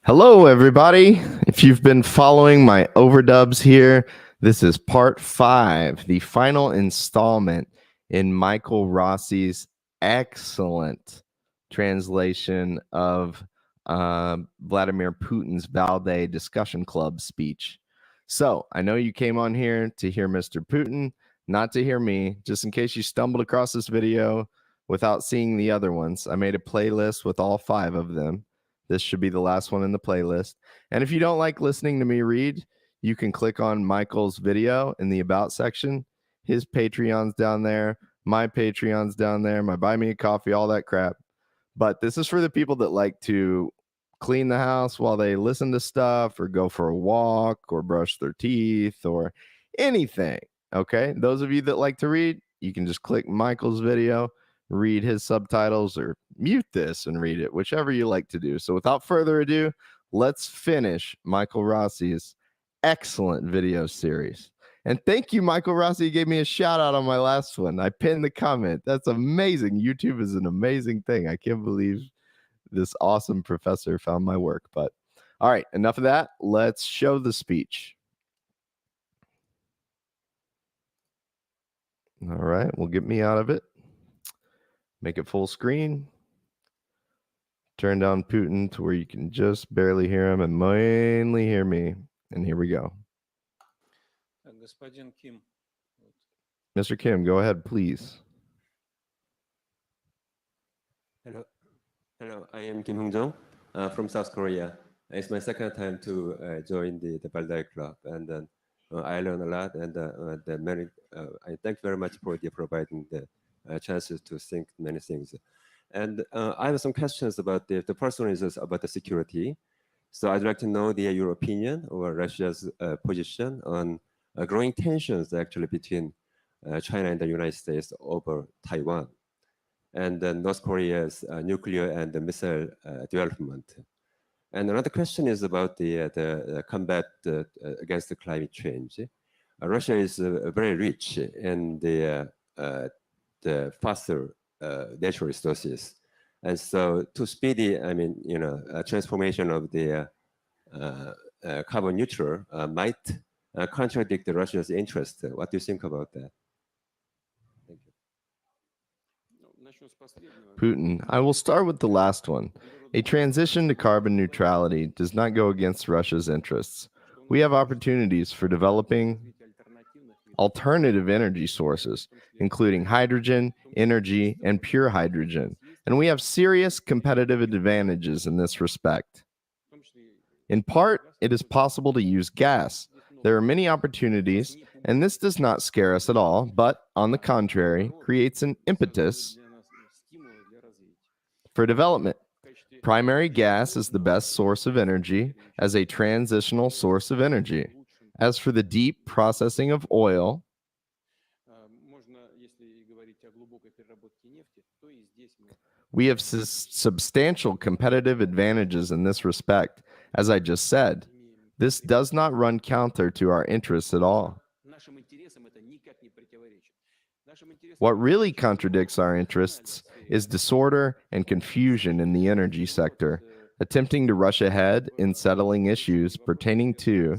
Hello, everybody. If you've been following my overdubs here, this is part 5, the final installment in Michael Rossi's excellent translation of Vladimir Putin's Valdai Discussion Club speech. So I know you came on here to hear Mr. Putin, not to hear me. Just in case you stumbled across this video without seeing the other ones, I made a playlist with all 5 of them. This should be the last one in the playlist. And if you don't like listening to me read, you can click on Michael's video in the About section. His Patreon's down there. My Patreon's down there. My Buy Me a Coffee, all that crap. But this is for the people that like to clean the house while they listen to stuff or go for a walk or brush their teeth or anything. Okay? Those of you that like to read, you can just click Michael's video, read his subtitles, or mute this and read it, whichever you like to do. So without further ado, let's finish Michael Rossi's excellent video series. And thank you, Michael Rossi. You gave me a shout out on my last one. I pinned the comment. That's amazing. YouTube is an amazing thing. I can't believe this awesome professor found my work. But all right, enough of that. Let's show the speech. All right, well, get me out of it. Make it full screen. Turn down Putin to where you can just barely hear him and mainly hear me. And here we go. Mr. Kim, go ahead, please. Hello, I am Kim Hong-jong from South Korea. It's my second time to join the Valdai Club, and I learned a lot, and I thank very much for providing the chances to think many things. And I have some questions about the first one is about the security. So I'd like to know your opinion or Russia's position on growing tensions actually between China and the United States over Taiwan, and then North Korea's nuclear and missile development. And another question is about the combat against the climate change. Russia is very rich in the fossil natural resources, and so to speed the transformation of the carbon neutral might contradict Russia's interest. What do you think about that? Thank you. Putin, I will start with the last one. A transition to carbon neutrality does not go against Russia's interests. We have opportunities for developing alternative energy sources, including hydrogen, energy, and pure hydrogen, and we have serious competitive advantages in this respect. In part, it is possible to use gas. There are many opportunities, and this does not scare us at all, but, on the contrary, creates an impetus for development. Primary gas is the best source of energy as a transitional source of energy. As for the deep processing of oil, we have substantial competitive advantages in this respect. As I just said, this does not run counter to our interests at all. What really contradicts our interests is disorder and confusion in the energy sector, attempting to rush ahead in settling issues pertaining to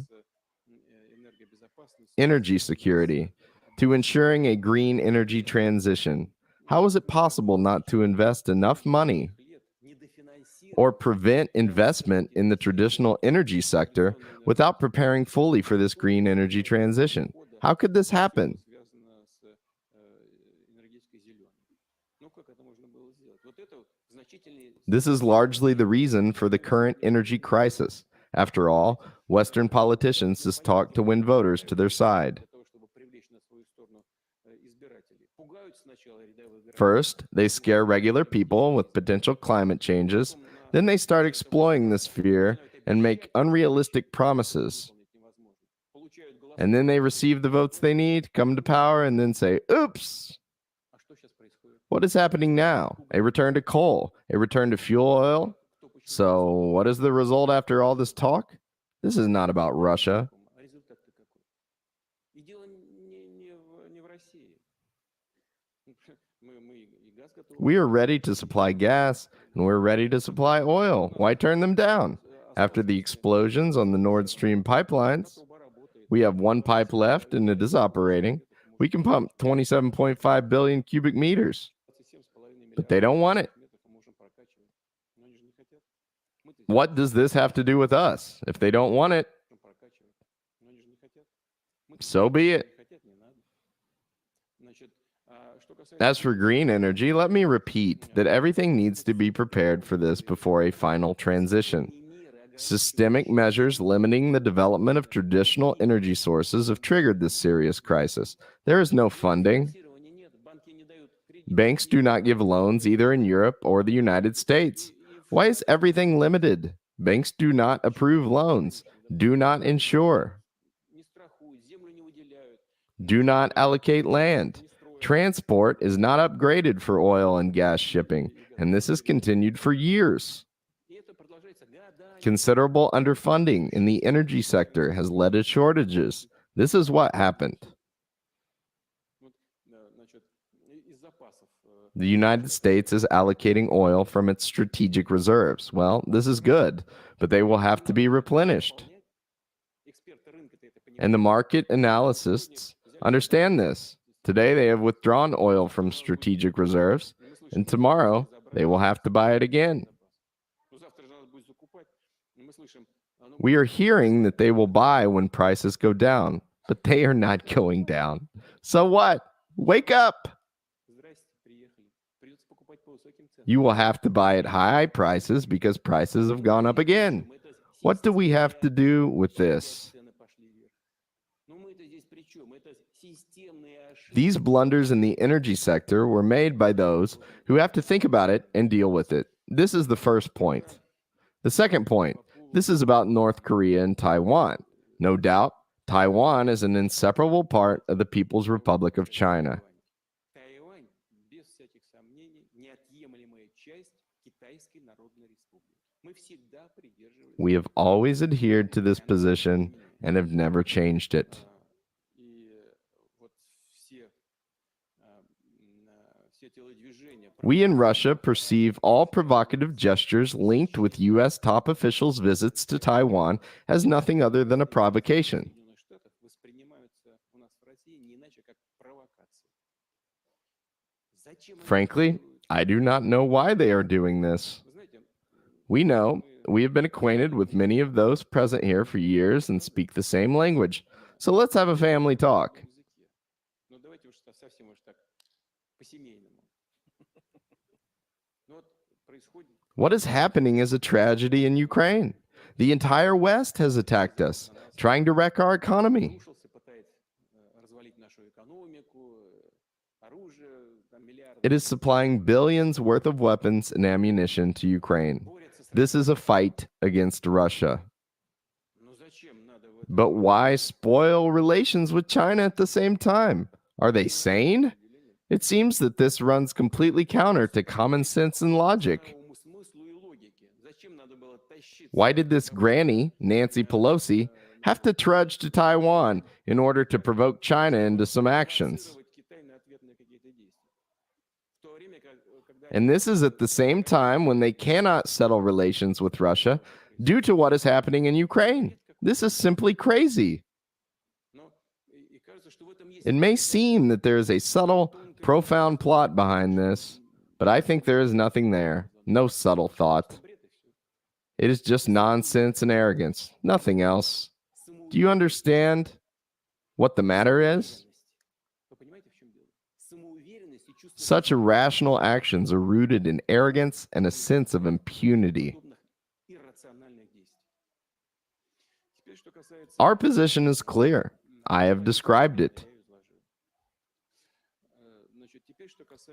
energy security, to ensuring a green energy transition. How is it possible not to invest enough money or prevent investment in the traditional energy sector without preparing fully for this green energy transition? How could this happen? This is largely the reason for the current energy crisis. After all, Western politicians just talk to win voters to their side. First, they scare regular people with potential climate changes. Then they start exploiting this fear and make unrealistic promises. And then they receive the votes they need, come to power, and then say, oops! What is happening now? A return to coal, a return to fuel oil? So what is the result after all this talk? This is not about Russia. We are ready to supply gas, and we're ready to supply oil. Why turn them down? After the explosions on the Nord Stream pipelines, we have one pipe left and it is operating. We can pump 27.5 billion cubic meters, but they don't want it. What does this have to do with us? If they don't want it, so be it. As for green energy, let me repeat that everything needs to be prepared for this before a final transition. Systemic measures limiting the development of traditional energy sources have triggered this serious crisis. There is no funding. Banks do not give loans either in Europe or the United States. Why is everything limited? Banks do not approve loans, do not insure, do not allocate land. Transport is not upgraded for oil and gas shipping, and this has continued for years. Considerable underfunding in the energy sector has led to shortages. This is what happened. The United States is allocating oil from its strategic reserves. Well, this is good, but they will have to be replenished. And the market analysts understand this. Today they have withdrawn oil from strategic reserves, and tomorrow they will have to buy it again. We are hearing that they will buy when prices go down, but they are not going down. So what? Wake up! You will have to buy at high prices because prices have gone up again. What do we have to do with this? These blunders in the energy sector were made by those who have to think about it and deal with it. This is the first point. The second point, this is about North Korea and Taiwan. No doubt, Taiwan is an inseparable part of the People's Republic of China. We have always adhered to this position and have never changed it. We in Russia perceive all provocative gestures linked with U.S. top officials' visits to Taiwan as nothing other than a provocation. Frankly, I do not know why they are doing this. We know, we have been acquainted with many of those present here for years and speak the same language. So let's have a family talk. What is happening is a tragedy in Ukraine. The entire West has attacked us, trying to wreck our economy. It is supplying billions worth of weapons and ammunition to Ukraine. This is a fight against Russia. But why spoil relations with China at the same time? Are they sane? It seems that this runs completely counter to common sense and logic. Why did this granny, Nancy Pelosi, have to trudge to Taiwan in order to provoke China into some actions? And this is at the same time when they cannot settle relations with Russia due to what is happening in Ukraine. This is simply crazy. It may seem that there is a subtle, profound plot behind this, but I think there is nothing there, no subtle thought. It is just nonsense and arrogance, nothing else. Do you understand what the matter is? Such irrational actions are rooted in arrogance and a sense of impunity. Our position is clear. I have described it.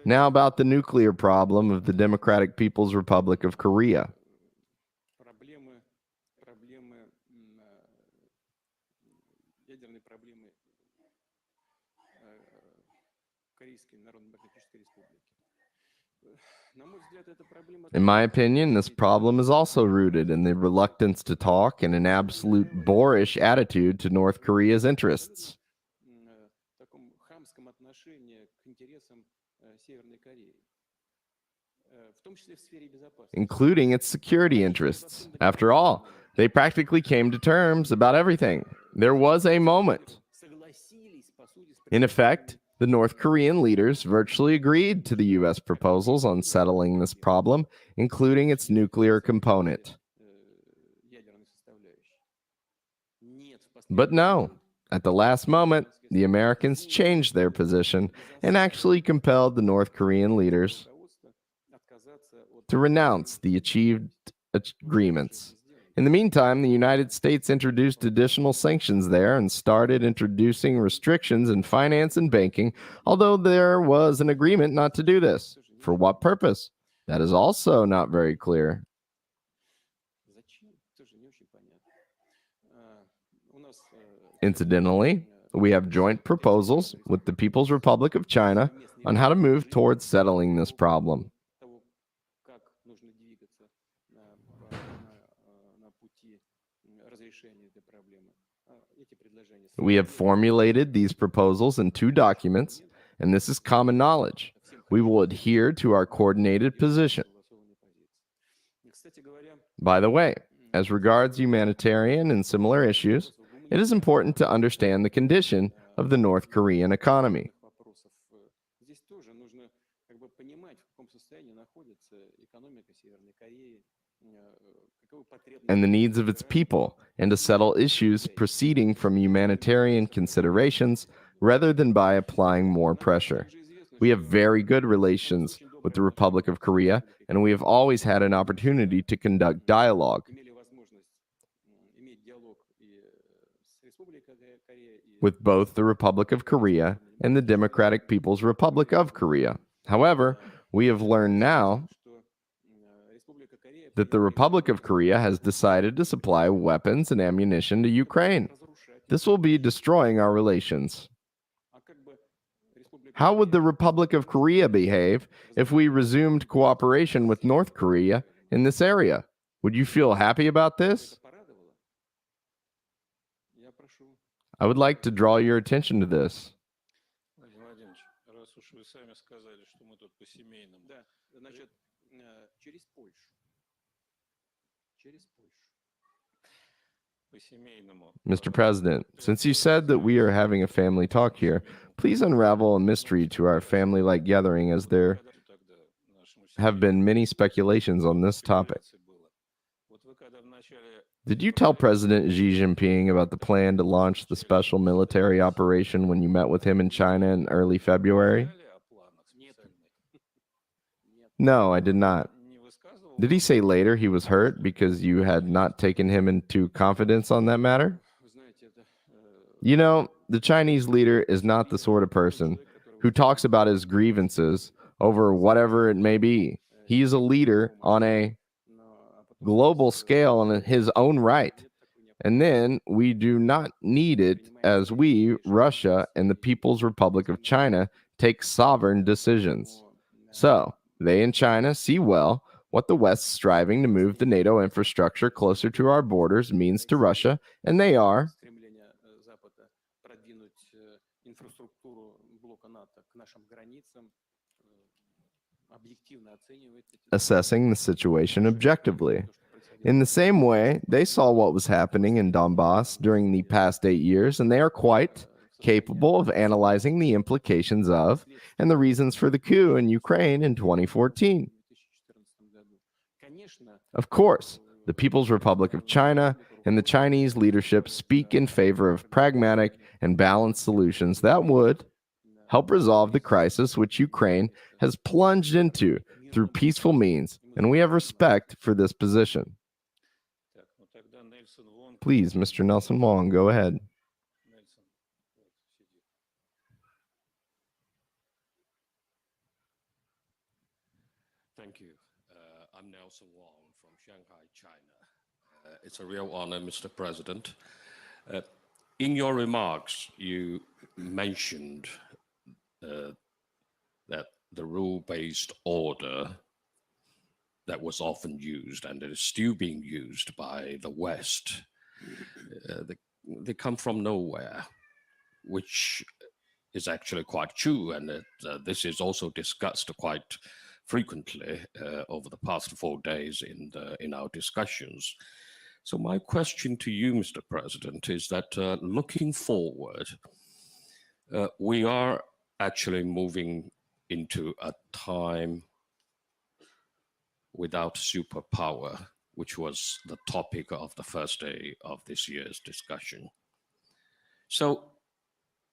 Now about the nuclear problem of the Democratic People's Republic of Korea. In my opinion, this problem is also rooted in the reluctance to talk and an absolute boorish attitude to North Korea's interests, including its security interests. After all, They practically came to terms about everything. There was a moment. In effect, the North Korean leaders virtually agreed to the U.S. proposals on settling this problem, including its nuclear component. But no, at the last moment, the Americans changed their position and actually compelled the North Korean leaders to renounce the achieved agreements. In the meantime, the United States introduced additional sanctions there and started introducing restrictions in finance and banking, although there was an agreement not to do this. For what purpose? That is also not very clear. Incidentally, we have joint proposals with the People's Republic of China on how to move towards settling this problem. We have formulated these proposals in 2 documents, and this is common knowledge. We will adhere to our coordinated position. By the way, as regards humanitarian and similar issues, it is important to understand the condition of the North Korean economy and the needs of its people, and to settle issues proceeding from humanitarian considerations rather than by applying more pressure. We have very good relations with the Republic of Korea, and we have always had an opportunity to conduct dialogue with both the Republic of Korea and the Democratic People's Republic of Korea. However, we have learned now that the Republic of Korea has decided to supply weapons and ammunition to Ukraine. This will be destroying our relations. How would the Republic of Korea behave if we resumed cooperation with North Korea in this area? Would you feel happy about this? I would like to draw your attention to this. Mr. President, since you said that we are having a family talk here, please unravel a mystery to our family-like gathering, as there have been many speculations on this topic. Did you tell President Xi Jinping about the plan to launch the special military operation when you met with him in China in early February? No, I did not. Did he say later he was hurt because you had not taken him into confidence on that matter? You know, the Chinese leader is not the sort of person who talks about his grievances over whatever it may be. He is a leader on a global scale in his own right. And then we do not need it as we, Russia, and the People's Republic of China take sovereign decisions. So, they in China see well what the West striving to move the NATO infrastructure closer to our borders means to Russia, and they are assessing the situation objectively. In the same way, they saw what was happening in Donbass during the past 8 years, and they are quite capable of analyzing the implications of and the reasons for the coup in Ukraine in 2014. Of course, the People's Republic of China and the Chinese leadership speak in favor of pragmatic and balanced solutions that would help resolve the crisis which Ukraine has plunged into through peaceful means, and we have respect for this position. Please, Mr. Nelson Wong, go ahead. Thank you. I'm Nelson Wong from Shanghai, China. It's a real honor, Mr. President. In your remarks, you mentioned that the rule-based order that was often used and that is still being used by the West, they come from nowhere, which is actually quite true, and this is also discussed quite frequently over the past 4 days in our discussions. So my question to you, Mr. President, is that looking forward, we are actually moving into a time without superpower, which was the topic of the first day of this year's discussion. So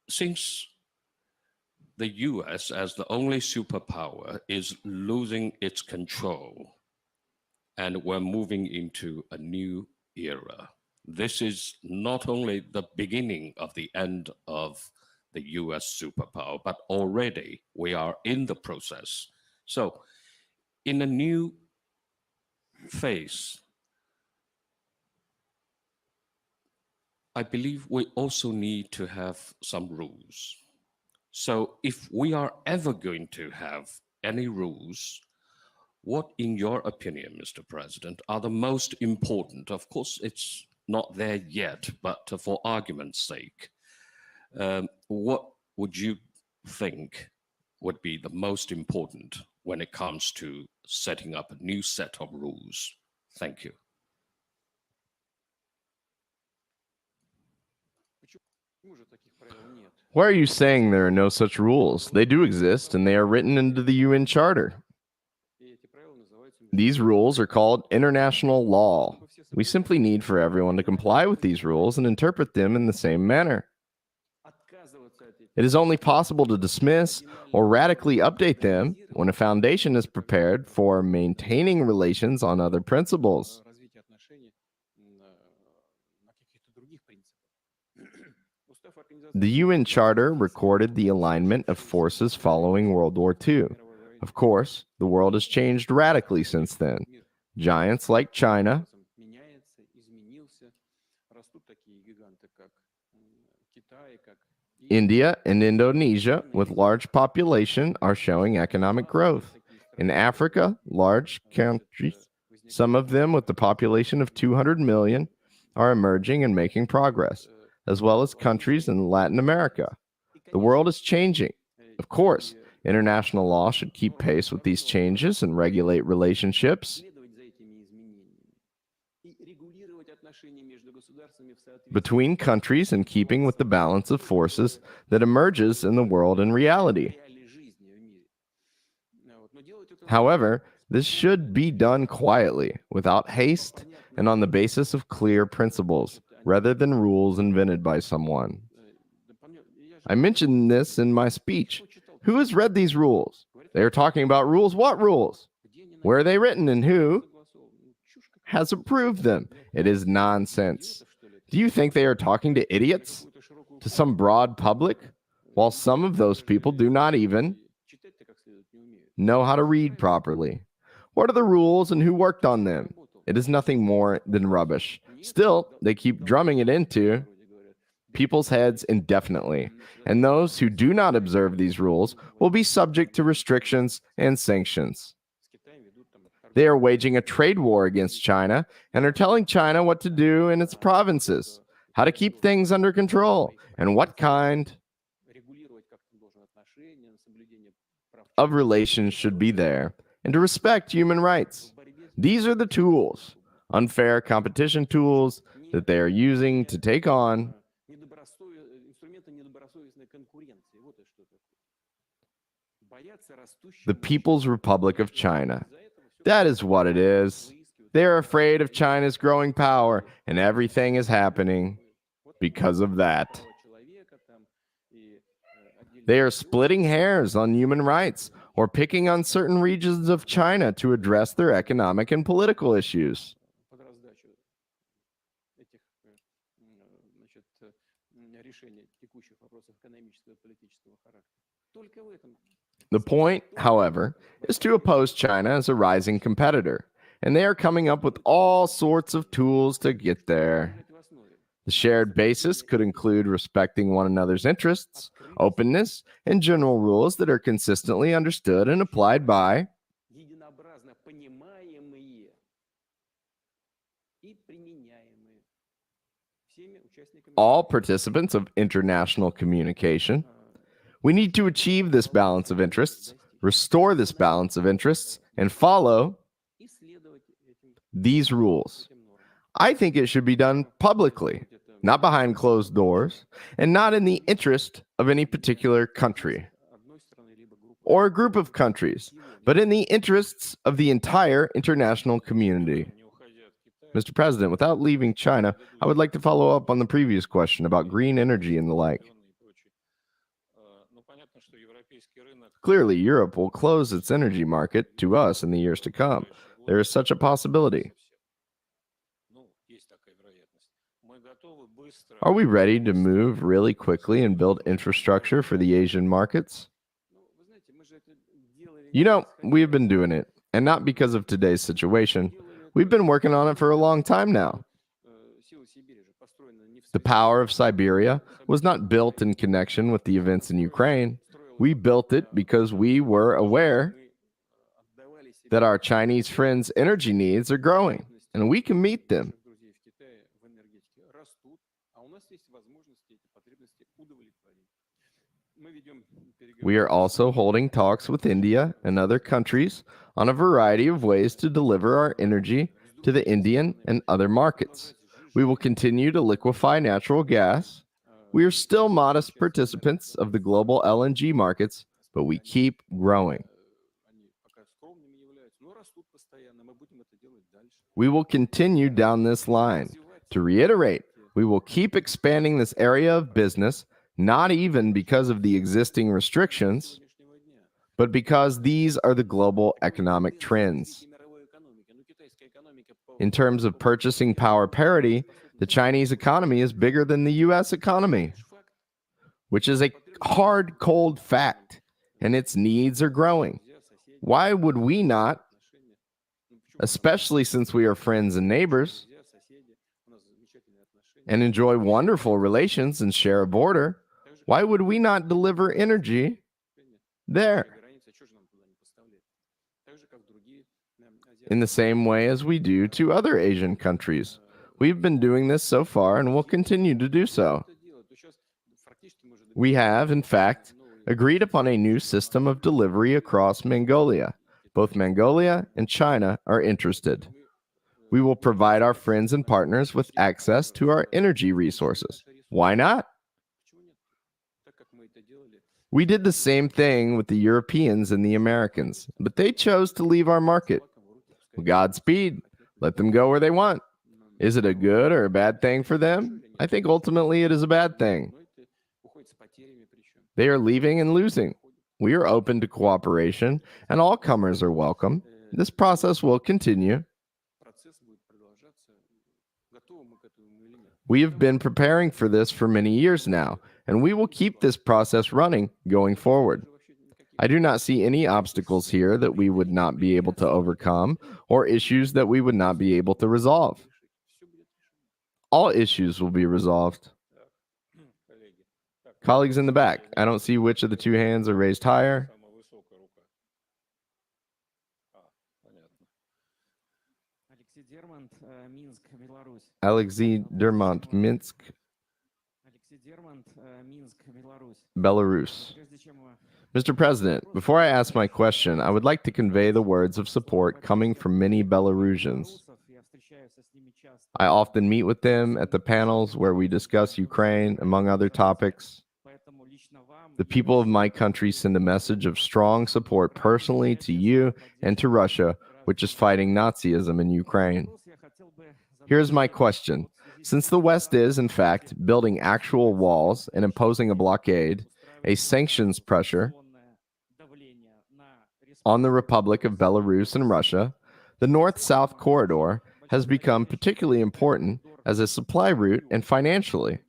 since the US, as the only superpower, is losing its control, and we're moving into a new era. This is not only the beginning of the end of the US superpower, but already we are in the process. So, in a new phase, I believe we also need to have some rules. So, if we are ever going to have any rules, what, in your opinion, Mr. President, are the most important? Of course, it's not there yet, but for argument's sake, what would you think would be the most important when it comes to setting up a new set of rules? Thank you. Why are you saying there are no such rules? They do exist, and they are written into the UN Charter. These rules are called international law. We simply need for everyone to comply with these rules and interpret them in the same manner. It is only possible to dismiss or radically update them when a foundation is prepared for maintaining relations on other principles. The UN Charter recorded the alignment of forces following World War II. Of course, the world has changed radically since then. Giants like China, India, and Indonesia, with large population, are showing economic growth. In Africa, large countries, some of them with the population of 200 million, are emerging and making progress, as well as countries in Latin America. The world is changing. Of course, international law should keep pace with these changes and regulate relationships between countries in keeping with the balance of forces that emerges in the world in reality. However, this should be done quietly, without haste, and on the basis of clear principles, rather than rules invented by someone. I mentioned this in my speech. Who has read these rules? They are talking about rules. What rules? Where are they written and who has approved them? It is nonsense. Do you think they are talking to idiots? To some broad public? While some of those people do not even know how to read properly. What are the rules and who worked on them? It is nothing more than rubbish. Still, they keep drumming it into people's heads indefinitely, and those who do not observe these rules will be subject to restrictions and sanctions. They are waging a trade war against China and are telling China what to do in its provinces, how to keep things under control, and what kind of relations should be there, and to respect human rights. These are the tools, unfair competition tools, that they are using to take on the People's Republic of China. That is what it is. They are afraid of China's growing power, and everything is happening because of that. They are splitting hairs on human rights or picking on certain regions of China to address their economic and political issues. The point, however, is to oppose China as a rising competitor, and they are coming up with all sorts of tools to get there. The shared basis could include respecting one another's interests, openness, and general rules that are consistently understood and applied by all participants of international communication. We need to achieve this balance of interests, restore this balance of interests, and follow these rules. I think it should be done publicly, not behind closed doors, and not in the interest of any particular country or a group of countries, but in the interests of the entire international community. Mr. President, without leaving China, I would like to follow up on the previous question about green energy and the like. Clearly, Europe will close its energy market to us in the years to come. There is such a possibility. Are we ready to move really quickly and build infrastructure for the Asian markets? You know, we've been doing it, and not because of today's situation. We've been working on it for a long time now. The power of Siberia was not built in connection with the events in Ukraine. We built it because we were aware that our Chinese friends' energy needs are growing, and we can meet them. We are also holding talks with India and other countries on a variety of ways to deliver our energy to the Indian and other markets. We will continue to liquefy natural gas. We are still modest participants of the global LNG markets, but we keep growing. We will continue down this line. To reiterate, we will keep expanding this area of business, not even because of the existing restrictions, but because these are the global economic trends. In terms of purchasing power parity, the Chinese economy is bigger than the US economy, which is a hard, cold fact, and its needs are growing. Why would we not, especially since we are friends and neighbors, and enjoy wonderful relations and share a border, why would we not deliver energy there? In the same way as we do to other Asian countries. We've been doing this so far and will continue to do so. We have, in fact, agreed upon a new system of delivery across Mongolia. Both Mongolia and China are interested. We will provide our friends and partners with access to our energy resources. Why not? We did the same thing with the Europeans and the Americans, but they chose to leave our market. Godspeed. Let them go where they want. Is it a good or a bad thing for them? I think ultimately it is a bad thing. They are leaving and losing. We are open to cooperation, and all comers are welcome. This process will continue. We have been preparing for this for many years now, and we will keep this process running going forward. I do not see any obstacles here that we would not be able to overcome or issues that we would not be able to resolve. All issues will be resolved. Colleagues in the back, I don't see which of the two hands are raised higher. Alexei Dermont, Minsk, Belarus. Mr. President, before I ask my question, I would like to convey the words of support coming from many Belarusians. I often meet with them at the panels where we discuss Ukraine, among other topics. The people of my country send a message of strong support personally to you and to Russia, which is fighting Nazism in Ukraine. Here's my question. Since the West is, in fact, building actual walls and imposing a blockade, a sanctions pressure on the Republic of Belarus and Russia, the North-South corridor has become particularly important as a supply route and financially.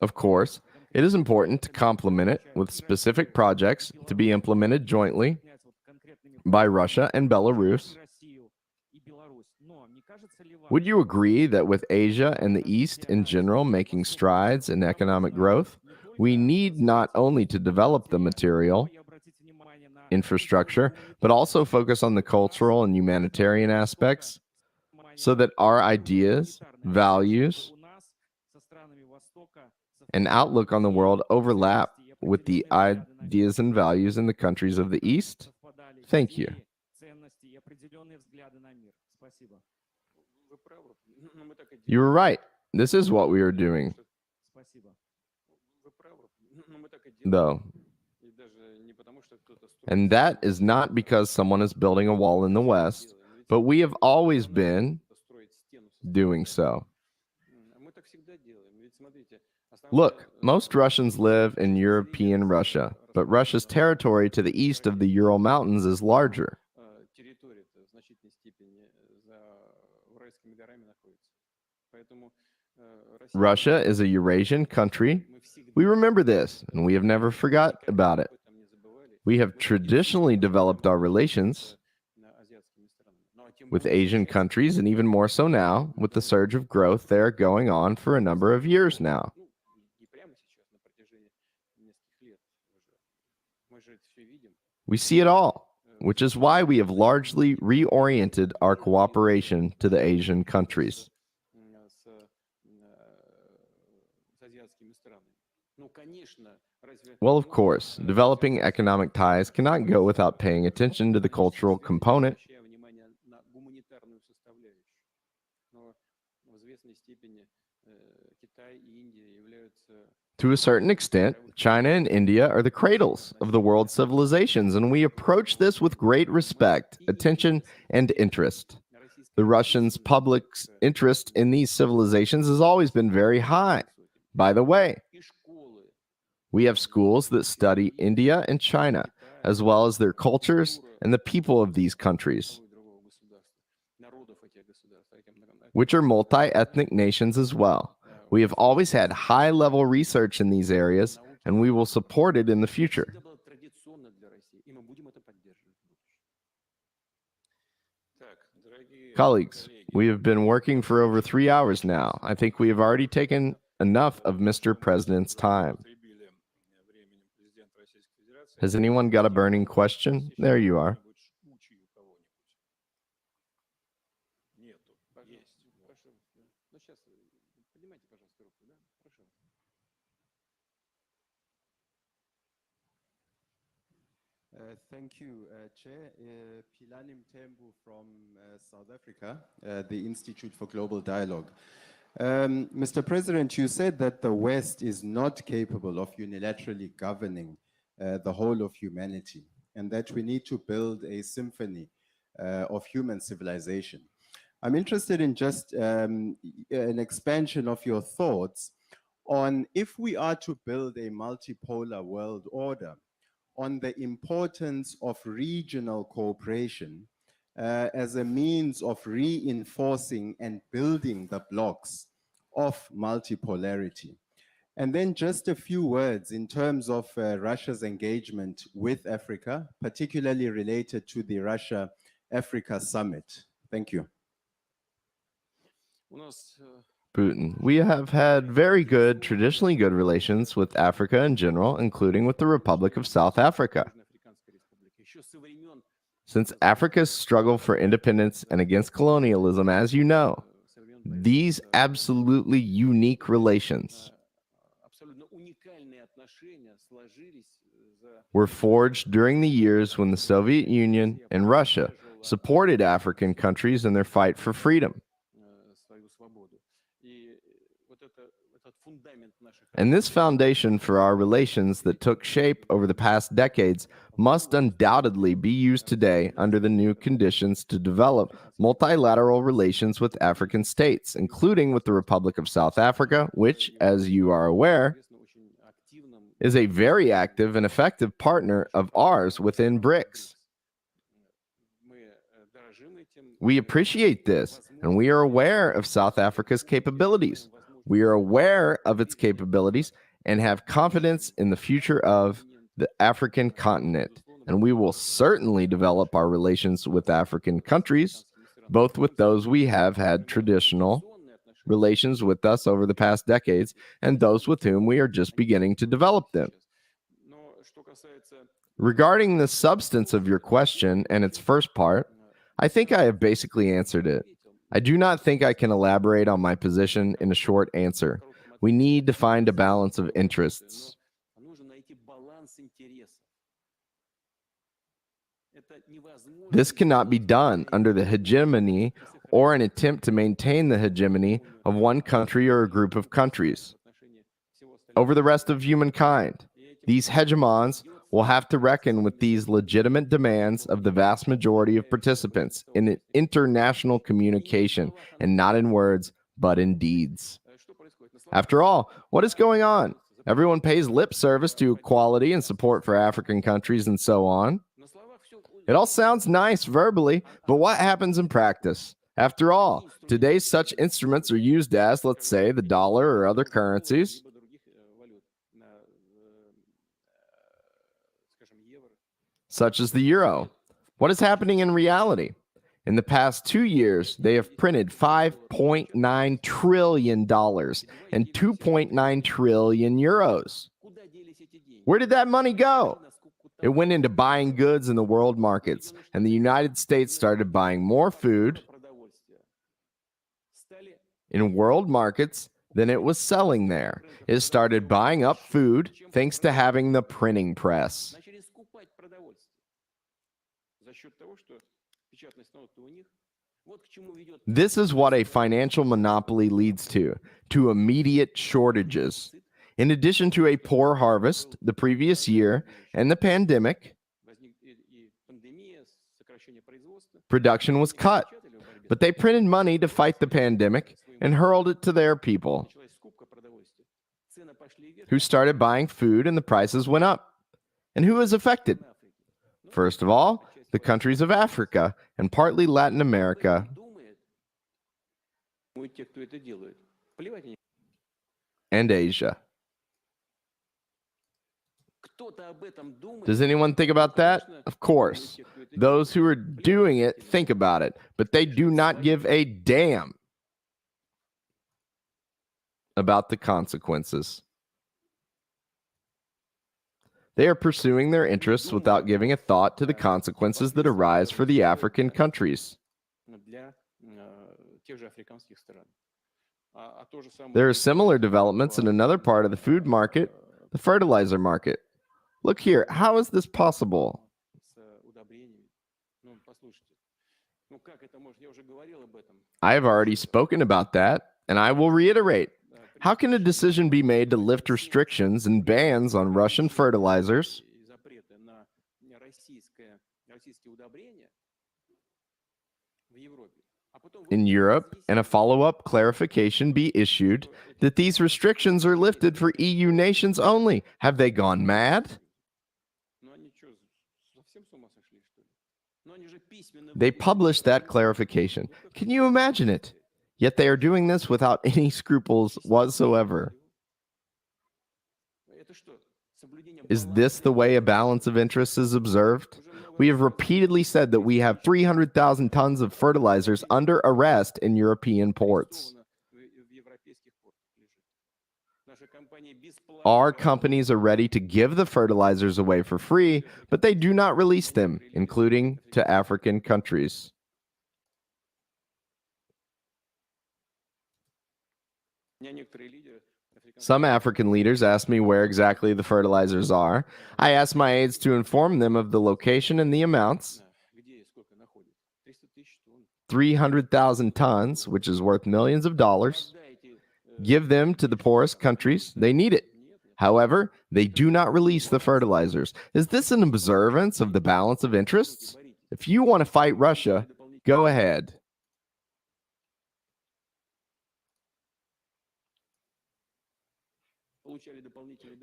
Of course, it is important to complement it with specific projects to be implemented jointly by Russia and Belarus. Would you agree that with Asia and the East in general making strides in economic growth, we need not only to develop the material infrastructure, but also focus on the cultural and humanitarian aspects so that our ideas, values, and outlook on the world overlap with the ideas and values in the countries of the East? Thank you. You were right. This is what we are doing, though. And that is not because someone is building a wall in the West, but we have always been doing so. Look, most Russians live in European Russia, but Russia's territory to the east of the Ural Mountains is larger. Russia is a Eurasian country. We remember this, and we have never forgot about it. We have traditionally developed our relations with Asian countries, and even more so now, with the surge of growth there going on for a number of years now. We see it all, which is why we have largely reoriented our cooperation to the Asian countries. Well, of course, developing economic ties cannot go without paying attention to the cultural component. To a certain extent, China and India are the cradles of the world's civilizations, and we approach this with great respect, attention, and interest. The Russians' public's interest in these civilizations has always been very high. By the way, we have schools that study India and China, as well as their cultures and the people of these countries, which are multi-ethnic nations as well. We have always had high-level research in these areas, and we will support it in the future. Colleagues, we have been working for over 3 hours now. I think we have already taken enough of Mr. President's time. Has anyone got a burning question? There you are. Thank you, Chair. Pilanim Tembu from South Africa, the Institute for Global Dialogue. Mr. President, you said that the West is not capable of unilaterally governing the whole of humanity, and that we need to build a symphony of human civilization. I'm interested in just an expansion of your thoughts on if we are to build a multipolar world order, on the importance of regional cooperation as a means of reinforcing and building the blocks of multipolarity. And then just a few words in terms of Russia's engagement with Africa, particularly related to the Russia-Africa Summit. Thank you. Putin. We have had very good, traditionally good relations with Africa in general, including with the Republic of South Africa. Since Africa's struggle for independence and against colonialism, as you know, these absolutely unique relations were forged during the years when the Soviet Union and Russia supported African countries in their fight for freedom. And this foundation for our relations that took shape over the past decades must undoubtedly be used today under the new conditions to develop multilateral relations with African states, including with the Republic of South Africa, which, as you are aware, is a very active and effective partner of ours within BRICS. We appreciate this, and we are aware of South Africa's capabilities. We are aware of its capabilities and have confidence in the future of the African continent. And we will certainly develop our relations with African countries, both with those we have had traditional relations with us over the past decades and those with whom we are just beginning to develop them. Regarding the substance of your question and its first part, I think I have basically answered it. I do not think I can elaborate on my position in a short answer. We need to find a balance of interests. This cannot be done under the hegemony or an attempt to maintain the hegemony of one country or a group of countries over the rest of humankind. These hegemons will have to reckon with these legitimate demands of the vast majority of participants in an international communication, and not in words, but in deeds. After all, what is going on? Everyone pays lip service to equality and support for African countries and so on. It all sounds nice verbally, but what happens in practice? After all, today such instruments are used as, let's say, the dollar or other currencies, such as the euro. What is happening in reality? In the past 2 years, they have printed $5.9 trillion and 2.9 trillion euros. Where did that money go? It went into buying goods in the world markets, and the United States started buying more food in world markets than it was selling there. It started buying up food thanks to having the printing press. This is what a financial monopoly leads to immediate shortages. In addition to a poor harvest the previous year and the pandemic, production was cut, but they printed money to fight the pandemic and hurled it to their people, who started buying food and the prices went up. And who is affected? First of all, the countries of Africa and partly Latin America and Asia. Does anyone think about that? Of course. Those who are doing it think about it, but they do not give a damn about the consequences. They are pursuing their interests without giving a thought to the consequences that arise for the African countries. There are similar developments in another part of the food market, the fertilizer market. Look here, how is this possible? I have already spoken about that, and I will reiterate. How can a decision be made to lift restrictions and bans on Russian fertilizers in Europe, and a follow-up clarification be issued that these restrictions are lifted for EU nations only? Have they gone mad? They published that clarification. Can you imagine it? Yet they are doing this without any scruples whatsoever. Is this the way a balance of interests is observed? We have repeatedly said that we have 300,000 tons of fertilizers under arrest in European ports. Our companies are ready to give the fertilizers away for free, but they do not release them, including to African countries. Some African leaders ask me where exactly the fertilizers are. I ask my aides to inform them of the location and the amounts. 300,000 tons, which is worth millions of dollars. Give them to the poorest countries. They need it. However, they do not release the fertilizers. Is this an observance of the balance of interests? If you want to fight Russia, go ahead.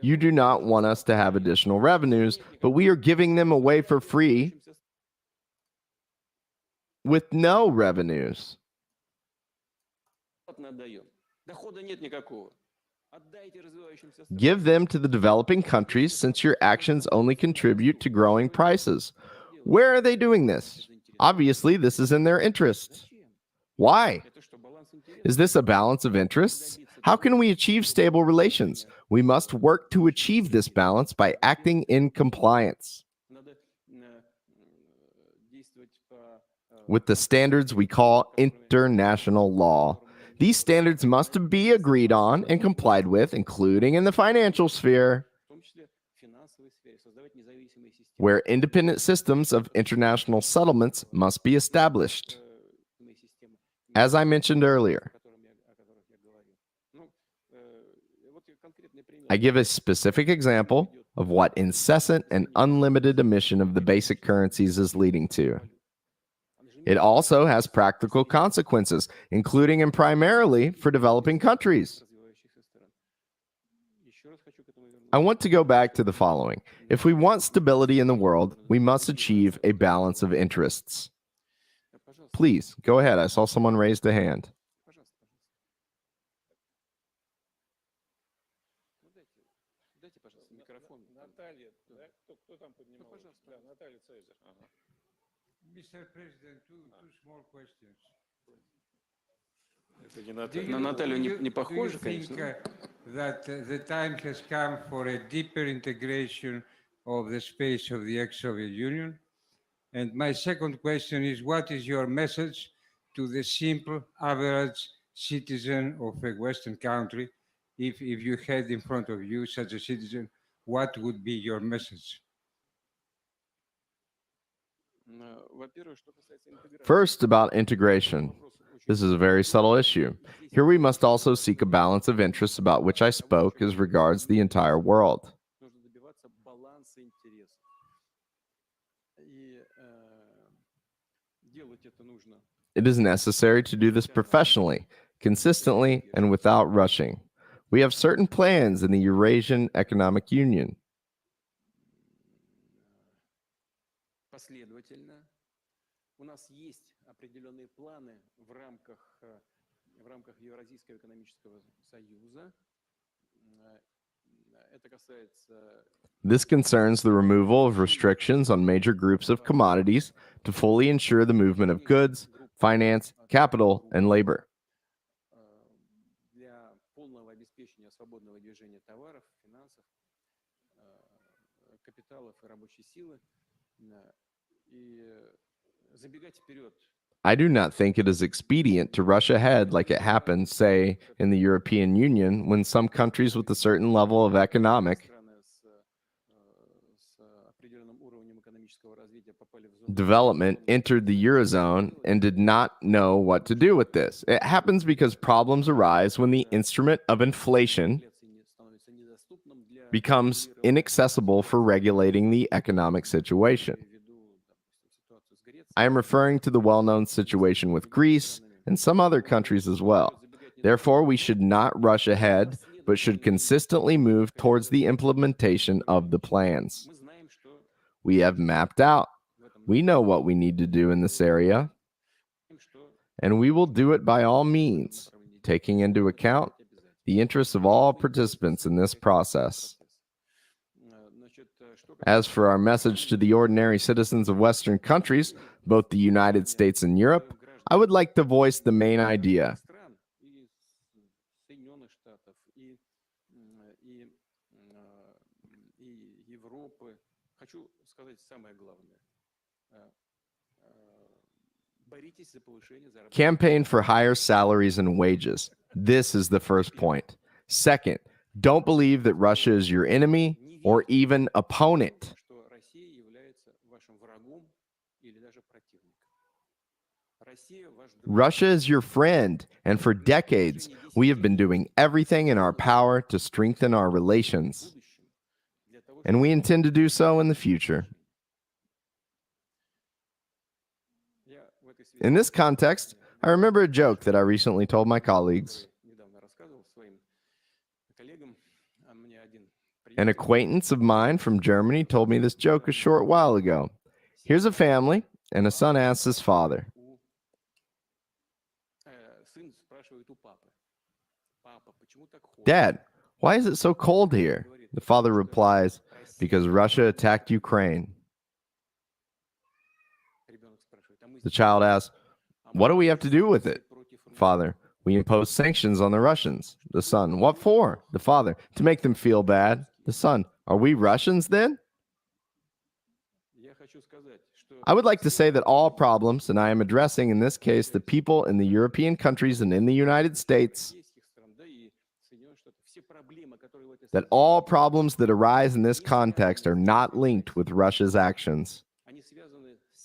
You do not want us to have additional revenues, but we are giving them away for free with no revenues. Give them to the developing countries, since your actions only contribute to growing prices. Where are they doing this? Obviously, this is in their interests. Why? Is this a balance of interests? How can we achieve stable relations? We must work to achieve this balance by acting in compliance with the standards we call international law. These standards must be agreed on and complied with, including in the financial sphere. where independent systems of international settlements must be established. As I mentioned earlier, I give a specific example of what incessant and unlimited emission of the basic currencies is leading to. It also has practical consequences, including and primarily for developing countries. I want to go back to the following. If we want stability in the world, we must achieve a balance of interests. Please, go ahead. I saw someone raise the hand. Mr. President, two small questions. На Наталью не Do you похоже, think конечно. that the time has come for a deeper integration of the space of the ex-Soviet Union? And my second question is, what is your message to the simple, average citizen of a Western country? If you had in front of you such a citizen, what would be your message? Во-первых, что касается интеграции. First, about integration. This is a very subtle issue. Here we must also seek a balance of interests about which I spoke as regards the entire world. Нужно добиваться баланса интересов. И делать это нужно. It is necessary to do this professionally, consistently, and without rushing. We have certain plans in the Eurasian Economic Union. Последовательно. У нас есть определенные планы в рамках Евразийского экономического союза. Это касается This concerns the removal of restrictions on major groups of commodities to fully ensure the movement of goods, finance, capital, and labor. для полного обеспечения свободного движения товаров, финансов, капиталов и рабочей силы. И забегать вперед. I do not think it is expedient to rush ahead like it happened, say, in the European Union, when some countries with a certain level of economic development entered the Eurozone and did not know what to do with this. It happens because problems arise when the instrument of inflation becomes inaccessible for regulating the economic situation. I am referring to the well-known situation with Greece and some other countries as well. Therefore, we should not rush ahead, but should consistently move towards the implementation of the plans. We have mapped out. We know what we need to do in this area, and we will do it by all means, taking into account the interests of all participants in this process. As for our message to the ordinary citizens of Western countries, both the United States and Europe, I would like to voice the main idea. Campaign for higher salaries and wages. This is the first point. Second, don't believe that Russia is your enemy or even opponent. Russia is your friend, and for decades, we have been doing everything in our power to strengthen our relations. And we intend to do so in the future. In this context, I remember a joke that I recently told my colleagues. An acquaintance of mine from Germany told me this joke a short while ago. Here's a family, and a son asks his father, "Dad, why is it so cold here?" The father replies, "Because Russia attacked Ukraine." The child asks, "What do we have to do with it?" Father, "We impose sanctions on the Russians." The son, "What for?" The father, "To make them feel bad." The son, "Are we Russians then?" I would like to say that all problems, and I am addressing in this case the people in the European countries and in the United States, that all problems that arise in this context are not linked with Russia's actions.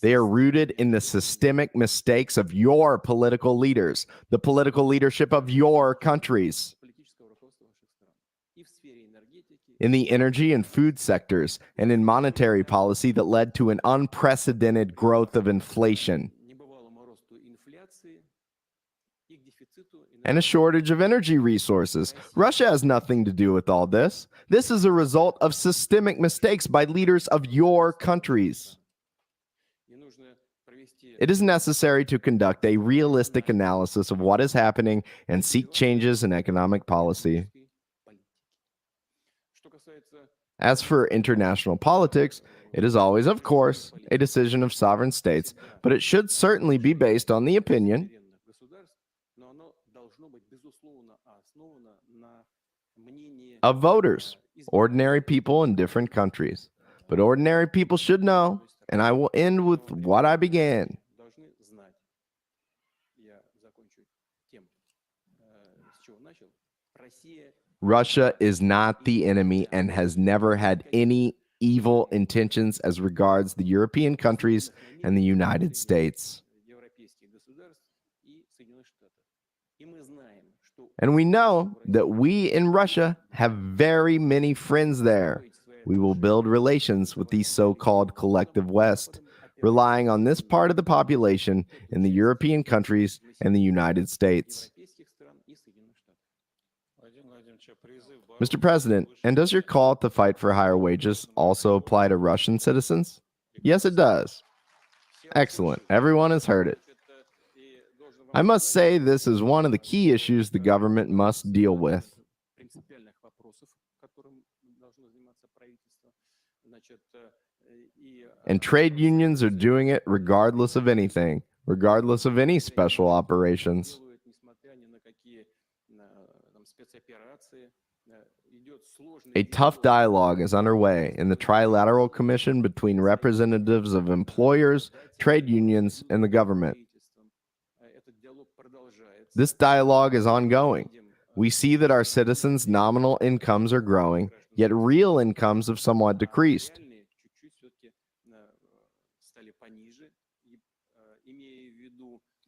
They are rooted in the systemic mistakes of your political leaders, the political leadership of your countries, in the energy and food sectors, and in monetary policy that led to an unprecedented growth of inflation and a shortage of energy resources. Russia has nothing to do with all this. This is a result of systemic mistakes by leaders of your countries. It is necessary to conduct a realistic analysis of what is happening and seek changes in economic policy. As for international politics, it is always, of course, a decision of sovereign states, but it should certainly be based on the opinion of voters, ordinary people in different countries. But ordinary people should know, and I will end with what I began. Russia is not the enemy and has never had any evil intentions as regards the European countries and the United States. And we know that we in Russia have very many friends there. We will build relations with the so-called collective West, relying on this part of the population in the European countries and the United States. Mr. President, and does your call to fight for higher wages also apply to Russian citizens? Yes, it does. Excellent. Everyone has heard it. I must say this is one of the key issues the government must deal with. And trade unions are doing it regardless of anything, regardless of any special operations. A tough dialogue is underway in the Trilateral Commission between representatives of employers, trade unions, and the government. This dialogue is ongoing. We see that our citizens' nominal incomes are growing, yet real incomes have somewhat decreased.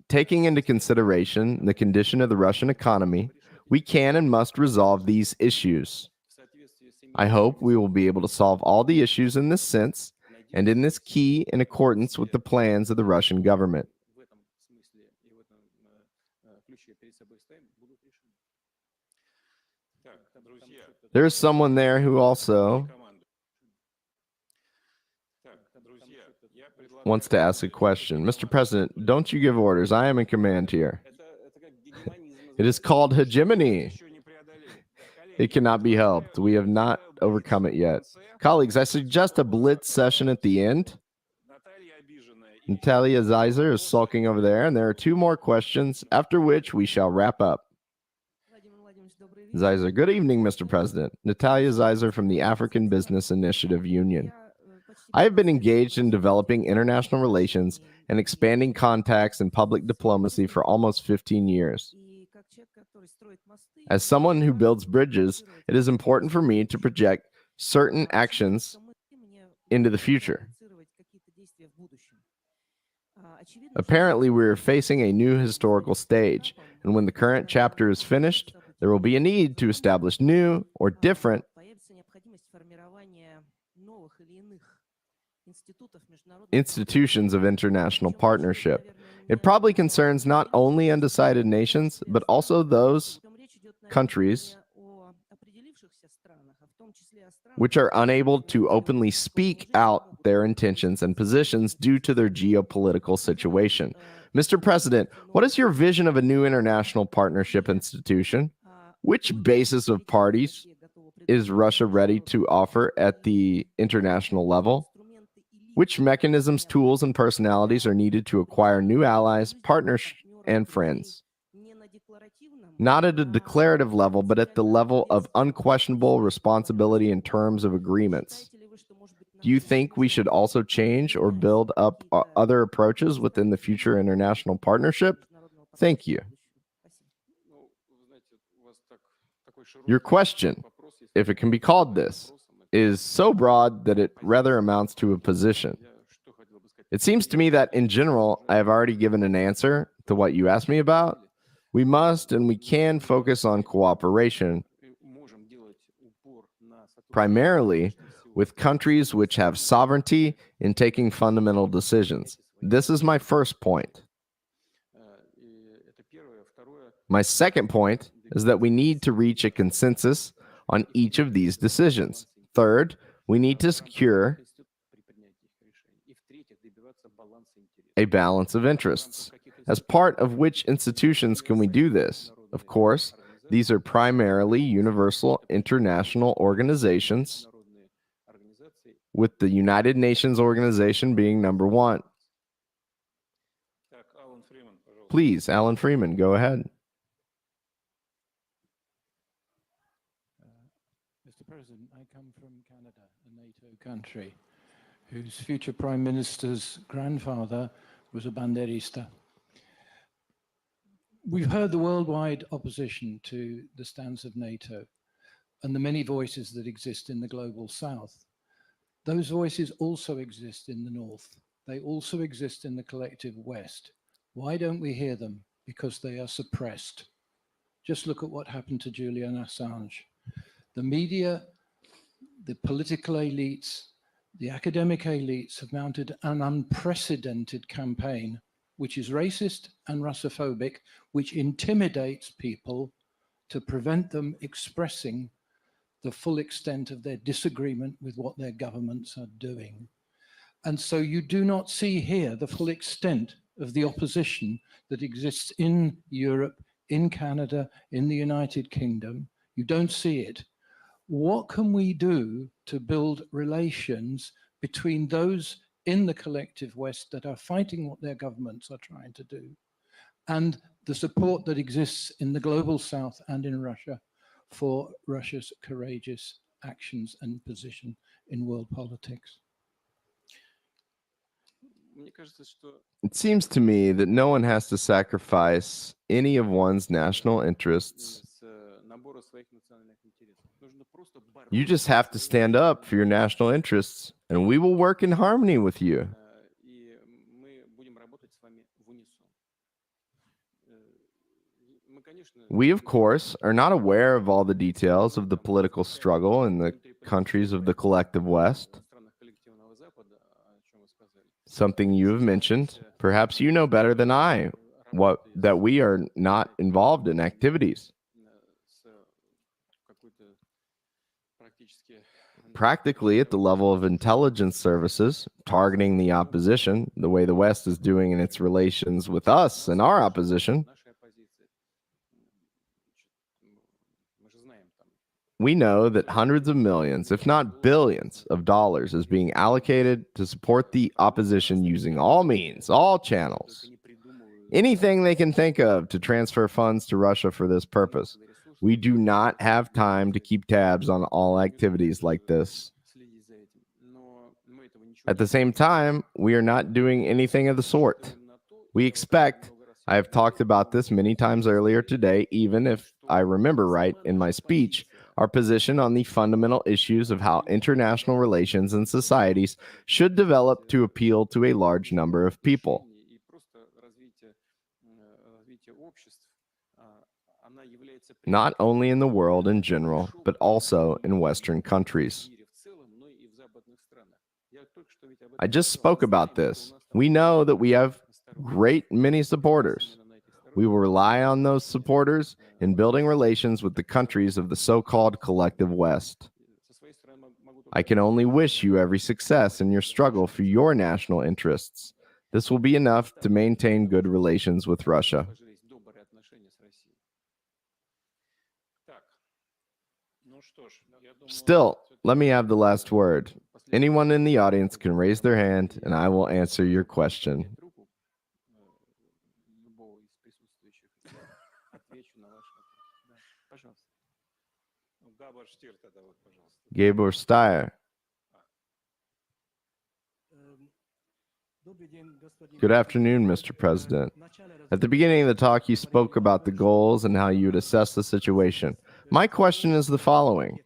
Taking into consideration the condition of the Russian economy, we can and must resolve these issues. I hope we will be able to solve all the issues in this sense and in this key in accordance with the plans of the Russian government. There is someone there who also wants to ask a question. Mr. President, don't you give orders. I am in command here. It is called hegemony. It cannot be helped. We have not overcome it yet. Colleagues, I suggest a blitz session at the end. Natalia Zeiser is sulking over there, and there are two more questions, after which we shall wrap up. Zeiser, good evening, Mr. President. Natalia Zeiser from the African Business Initiative Union. I have been engaged in developing international relations and expanding contacts and public diplomacy for almost 15 years. As someone who builds bridges, it is important for me to project certain actions into the future. Apparently, we are facing a new historical stage, and when the current chapter is finished, there will be a need to establish new or different institutions of international partnership. It probably concerns not only undecided nations, but also those countries which are unable to openly speak out their intentions and positions due to their geopolitical situation. Mr. President, what is your vision of a new international partnership institution? Which basis of parties is Russia ready to offer at the international level? Which mechanisms, tools, and personalities are needed to acquire new allies, partners, and friends? Not at a declarative level, but at the level of unquestionable responsibility in terms of agreements. Do you think we should also change or build up other approaches within the future international partnership? Thank you. Your question if it can be called this, is so broad that it rather amounts to a position. It seems to me that, in general, I have already given an answer to what you asked me about. We must and we can focus on cooperation, primarily with countries which have sovereignty in taking fundamental decisions. This is my first point. My second point is that we need to reach a consensus on each of these decisions. Third, we need to secure a balance of interests. As part of which institutions can we do this? Of course, these are primarily universal international organizations, with the United Nations organization being number one. Please, Alan Freeman, go ahead. Mr. President, I come from Canada, a NATO country, whose future Prime Minister's grandfather was a banderista. We've heard the worldwide opposition to the stance of NATO and the many voices that exist in the global south. Those voices also exist in the north. They also exist in the collective west. Why don't we hear them? Because they are suppressed. Just look at what happened to Julian Assange. The media, the political elites, the academic elites have mounted an unprecedented campaign, which is racist and Russophobic, which intimidates people to prevent them expressing the full extent of their disagreement with what their governments are doing. And so you do not see here the full extent of the opposition that exists in Europe, in Canada, in the United Kingdom. You don't see it. What can we do to build relations between those in the collective West that are fighting what their governments are trying to do, and the support that exists in the global South and in Russia for Russia's courageous actions and position in world politics? It seems to me that no one has to sacrifice any of one's national interests. You just have to stand up for your national interests, and we will work in harmony with you. We, of course, are not aware of all the details of the political struggle in the countries of the collective West. Something you have mentioned. Perhaps you know better than I that we are not involved in activities. Practically at the level of intelligence services, targeting the opposition, the way the West is doing in its relations with us and our opposition. We know that hundreds of millions, if not billions, of dollars is being allocated to support the opposition using all means, all channels, anything they can think of to transfer funds to Russia for this purpose. We do not have time to keep tabs on all activities like this. At the same time, we are not doing anything of the sort. We expect, I have talked about this many times earlier today, even if I remember right in my speech, our position on the fundamental issues of how international relations and societies should develop to appeal to a large number of people. Not only in the world in general, but also in Western countries. I just spoke about this. We know that we have great many supporters. We will rely on those supporters in building relations with the countries of the so-called collective West. I can only wish you every success in your struggle for your national interests. This will be enough to maintain good relations with Russia. Still, let me have the last word. Anyone in the audience can raise their hand and I will answer your question. Gabor Steyer. Good afternoon, Mr. President. At the beginning of the talk, you spoke about the goals and how you would assess the situation. My question is the following.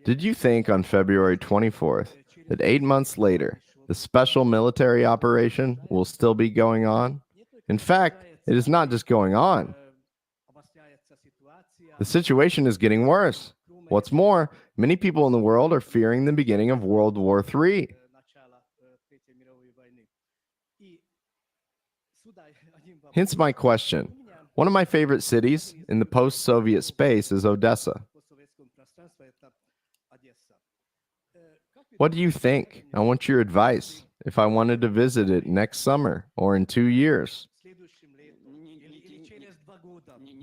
Did you think on February 24th that 8 months later, the special military operation will still be going on? In fact, it is not just going on. The situation is getting worse. What's more, many people in the world are fearing the beginning of World War III. Hence my question. One of my favorite cities in the post-Soviet space is Odessa. What do you think? I want your advice if I wanted to visit it next summer or in 2 years.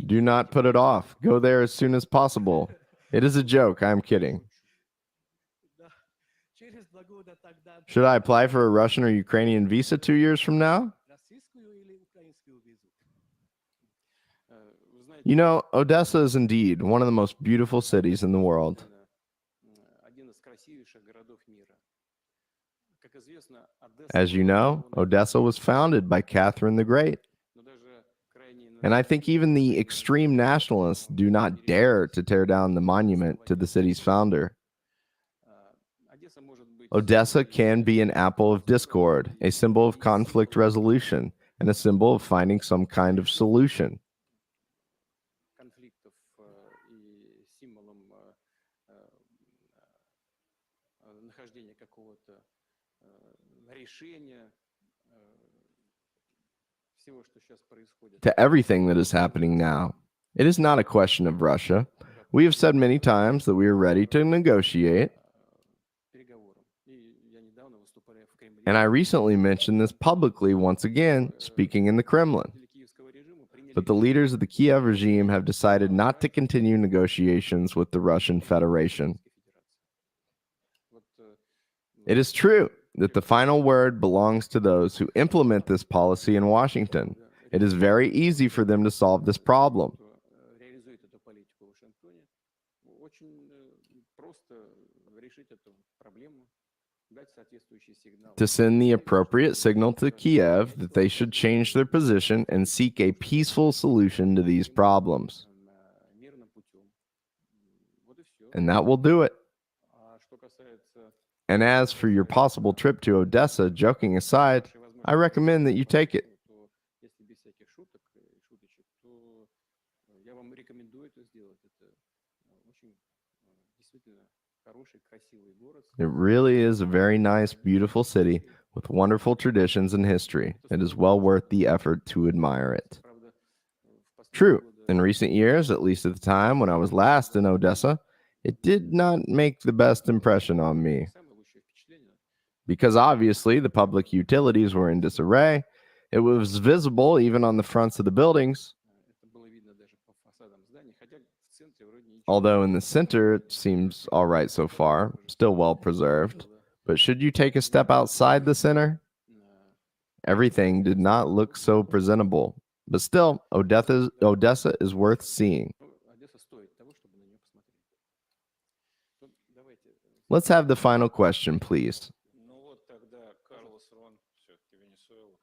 Do not put it off. Go there as soon as possible. It is a joke. I'm kidding. Should I apply for a Russian or Ukrainian visa 2 years from now? You know, Odessa is indeed one of the most beautiful cities in the world. As you know, Odessa was founded by Catherine the Great. And I think even the extreme nationalists do not dare to tear down the monument to the city's founder. Odessa can be an apple of discord, a symbol of conflict resolution, and a symbol of finding some kind of solution. To everything that is happening now. It is not a question of Russia. We have said many times that we are ready to negotiate. And I recently mentioned this publicly once again, speaking in the Kremlin. But the leaders of the Kiev regime have decided not to continue negotiations with the Russian Federation. It is true that the final word belongs to those who implement this policy in Washington. It is very easy for them to solve this problem. To send the appropriate signal to Kiev that they should change their position and seek a peaceful solution to these problems. And that will do it. And as for your possible trip to Odessa, joking aside, I recommend that you take it. It really is a very nice, beautiful city with wonderful traditions and history. It is well worth the effort to admire it. True, in recent years, at least at the time when I was last in Odessa, it did not make the best impression on me. Because obviously the public utilities were in disarray. It was visible even on the fronts of the buildings. Although in the center it seems all right so far, still well preserved. But should you take a step outside the center? Everything did not look so presentable. But still, Odessa is worth seeing. Let's have the final question, please.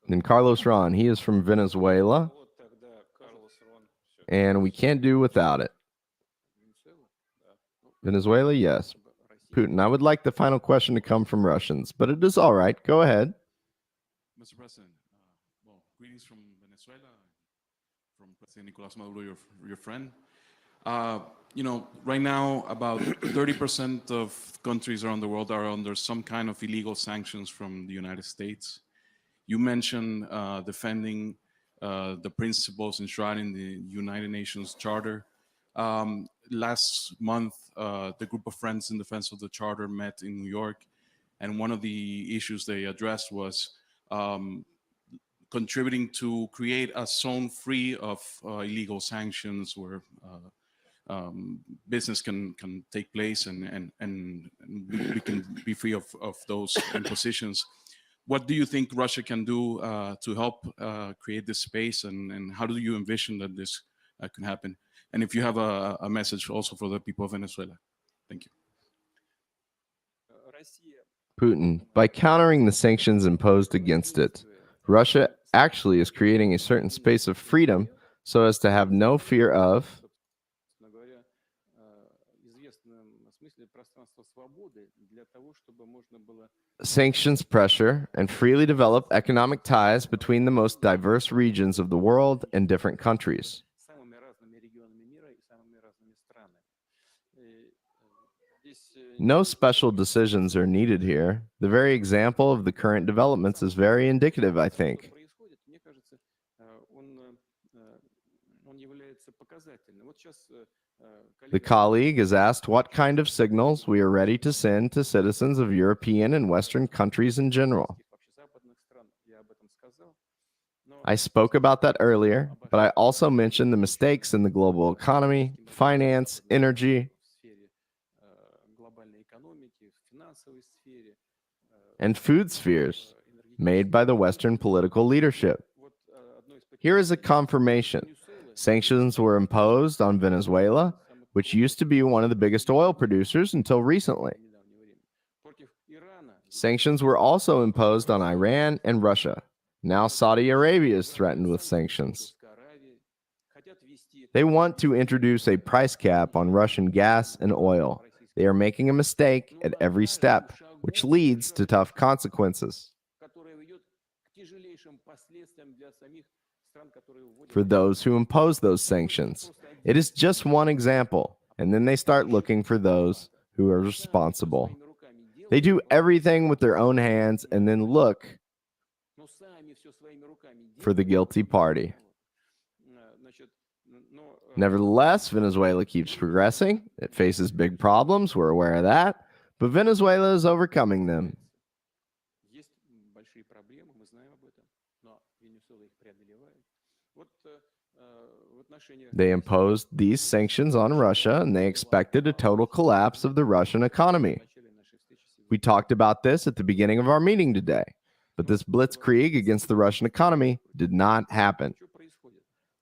Then Carlos Ron, he is from Venezuela, and we can't do without it. Venezuela, yes. Putin, I would like the final question to come from Russians, but it is all right. Go ahead. Mr. President, well, greetings from Venezuela, from President Nicolas Maduro, your friend. Right now, about 30% of countries around the world are under some kind of illegal sanctions from the United States. You mentioned defending the principles enshrined in the United Nations Charter. Last month, the group of friends in defense of the Charter met in New York, and one of the issues they addressed was contributing to create a zone free of illegal sanctions where business can take place and we can be free of those impositions. What do you think Russia can do to help create this space, and how do you envision that this can happen? And if you have a message also for the people of Venezuela. Thank you. Putin, by countering the sanctions imposed against it, Russia actually is creating a certain space of freedom so as to have no fear of sanctions pressure and freely develop economic ties between the most diverse regions of the world and different countries. No special decisions are needed here. The very example of the current developments is very indicative, I think. The colleague is asked what kind of signals we are ready to send to citizens of European and Western countries in general. I spoke about that earlier, but I also mentioned the mistakes in the global economy, finance, energy, and food spheres made by the Western political leadership. Here is a confirmation. Sanctions were imposed on Venezuela, which used to be one of the biggest oil producers until recently. Sanctions were also imposed on Iran and Russia. Now Saudi Arabia is threatened with sanctions. They want to introduce a price cap on Russian gas and oil. They are making a mistake at every step, which leads to tough consequences for those who impose those sanctions. It is just one example, and then they start looking for those who are responsible. They do everything with their own hands and then look for the guilty party. Nevertheless, Venezuela keeps progressing. It faces big problems, we're aware of that, but Venezuela is overcoming them. They imposed these sanctions on Russia, and they expected a total collapse of the Russian economy. We talked about this at the beginning of our meeting today, but this blitzkrieg against the Russian economy did not happen.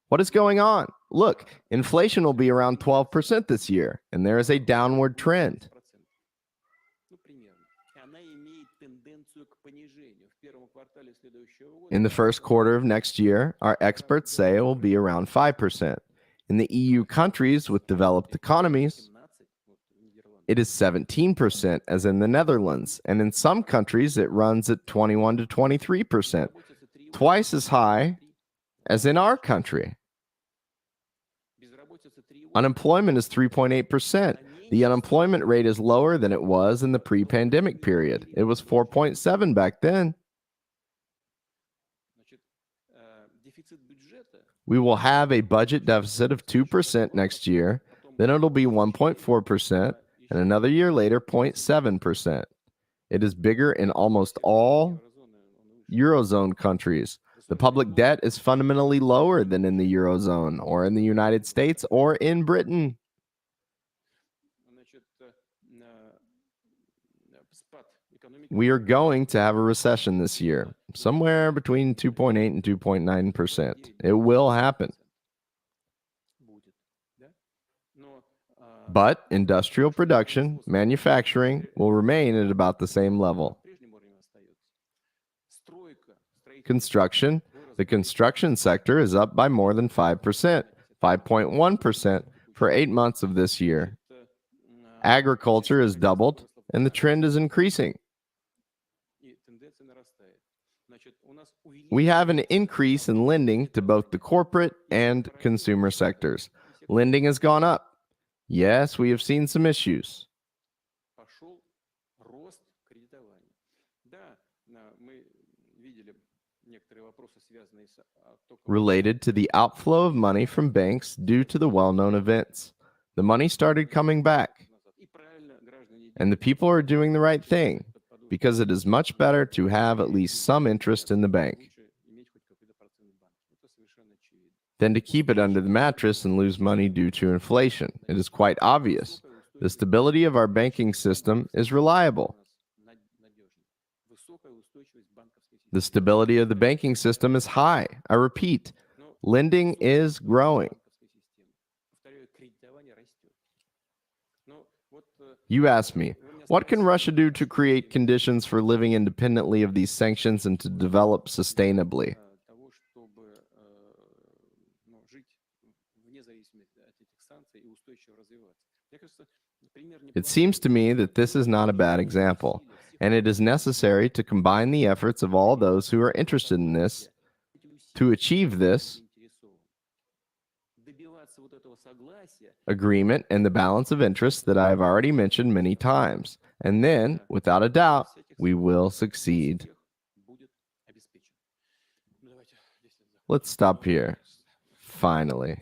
What is going on? Look, inflation will be around 12% this year, and there is a downward trend. In the first quarter of next year, our experts say it will be around 5%. In the EU countries with developed economies, it is 17%, as in the Netherlands, and in some countries it runs at 21 to 23%, twice as high as in our country. Unemployment is 3.8%. The unemployment rate is lower than it was in the pre-pandemic period. It was 4.7 back then. We will have a budget deficit of 2% next year, then it'll be 1.4%, and another year later, 0.7%. It is bigger in almost all Eurozone countries. The public debt is fundamentally lower than in the Eurozone, or in the United States, or in Britain. We are going to have a recession this year, somewhere between 2.8 and 2.9%. It will happen. But industrial production, manufacturing, will remain at about the same level. Construction, the construction sector is up by more than 5%, 5.1% for 8 months of this year. Agriculture has doubled, and the trend is increasing. We have an increase in lending to both the corporate and consumer sectors. Lending has gone up. Yes, we have seen some issues related to the outflow of money from banks due to the well-known events. The money started coming back, and the people are doing the right thing, because it is much better to have at least some interest in the bank than to keep it under the mattress and lose money due to inflation. It is quite obvious. The stability of our banking system is reliable. The stability of the banking system is high. I repeat, lending is growing. You ask me, what can Russia do to create conditions for living independently of these sanctions and to develop sustainably? It seems to me that this is not a bad example, and it is necessary to combine the efforts of all those who are interested in this to achieve this agreement and the balance of interests that I have already mentioned many times. And then, without a doubt, we will succeed. Let's stop here. Finally.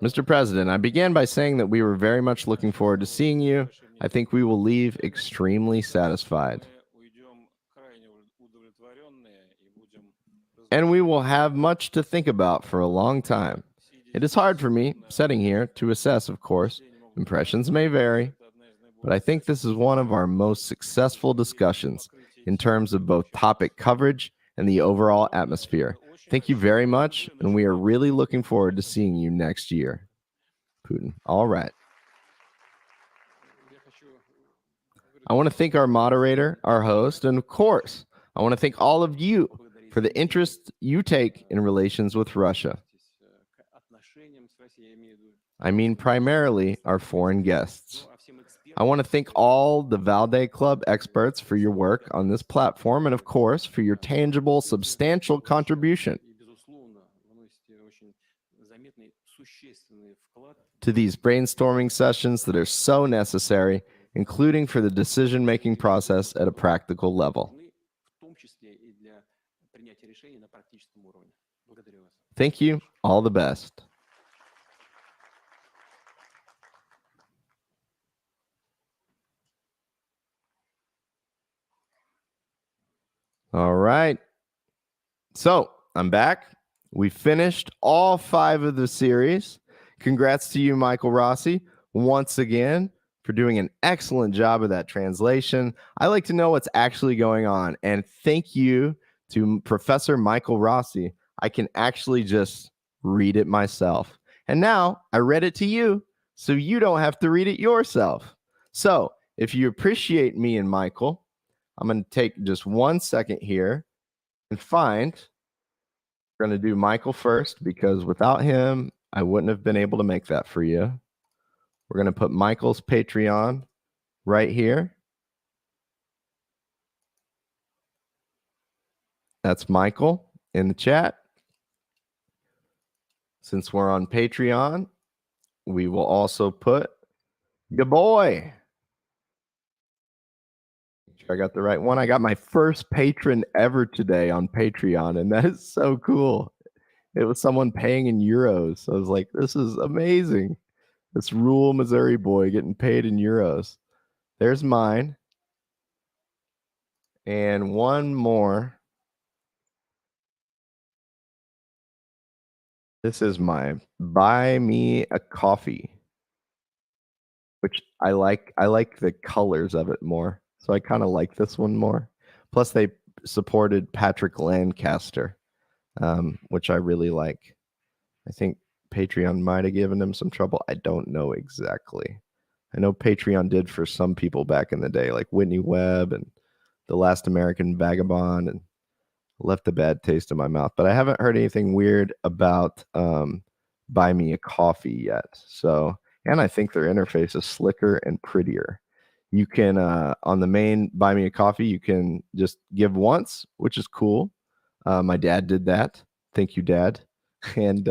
Mr. President, I began by saying that we were very much looking forward to seeing you. I think we will leave extremely satisfied. And we will have much to think about for a long time. It is hard for me, sitting here, to assess, of course. Impressions may vary, but I think this is one of our most successful discussions in terms of both topic coverage and the overall atmosphere. Thank you very much, and we are really looking forward to seeing you next year. Putin. All right. I want to thank our moderator, our host, and of course, I want to thank all of you for the interest you take in relations with Russia. I mean primarily our foreign guests. I want to thank all the Valdai Club experts for your work on this platform and, of course, for your tangible, substantial contribution to these brainstorming sessions that are so necessary, including for the decision-making process at a practical level. Thank you. All the best. All right. So I'm back. We finished all 5 of the series. Congrats to you, Michael Rossi, once again for doing an excellent job of that translation. I like to know what's actually going on. And thank you to Professor Michael Rossi. I can actually just read it myself. And now I read it to you, so you don't have to read it yourself. So if you appreciate me and Michael, I'm going to take just 1 second here and find, we're going to do Michael first because without him, I wouldn't have been able to make that for you. We're going to put Michael's Patreon right here. That's Michael in the chat. Since we're on Patreon, we will also put your boy. Make sure I got the right one. I got my first patron ever today on Patreon, and that is so cool. It was someone paying in euros. So I was like, this is amazing. This rural Missouri boy getting paid in euros. There's mine. And one more. This is my Buy Me a Coffee, which I like. I like the colors of it more. So I kind of like this one more. Plus, they supported Patrick Lancaster, which I really like. I think Patreon might have given him some trouble. I don't know exactly. I know Patreon did for some people back in the day, like Whitney Webb and The Last American Vagabond, and left a bad taste in my mouth. But I haven't heard anything weird about Buy Me a Coffee yet. So, and I think their interface is slicker and prettier. You can, on the main Buy Me a Coffee, you can just give once, which is cool. My dad did that. Thank you, Dad. And